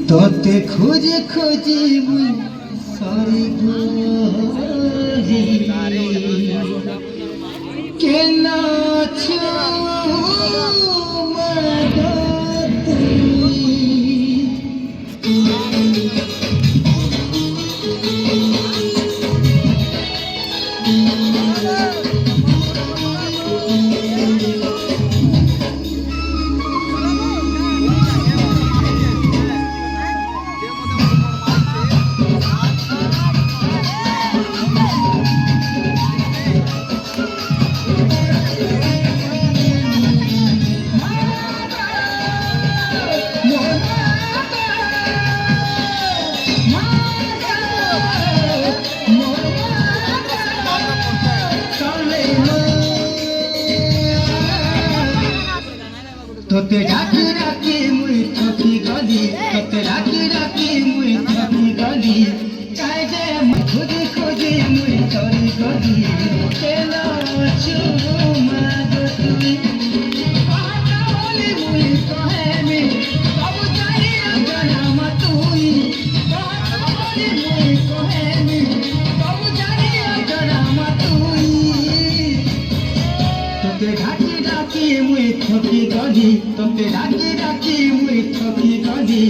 তোতে খুঁজে খুঁজে মুই সরি কেন তোতে ডাকি ডাকি মুই থকি গলি তোতে ডাকি ডাকি মুই থকি গলি চাই যে খুঁজে খুঁজে মুই চরি গলি কেন চুমা গো তুই কথা বলি মুই কহেমি সবু জানি জানাম তুই কথা বলি মুই কহেমি সবু জানি জানাম তুই তোতে ডাকি ডাকি মুই থকি গলি তোতে ডাকি ডাকি মুই থকি গলি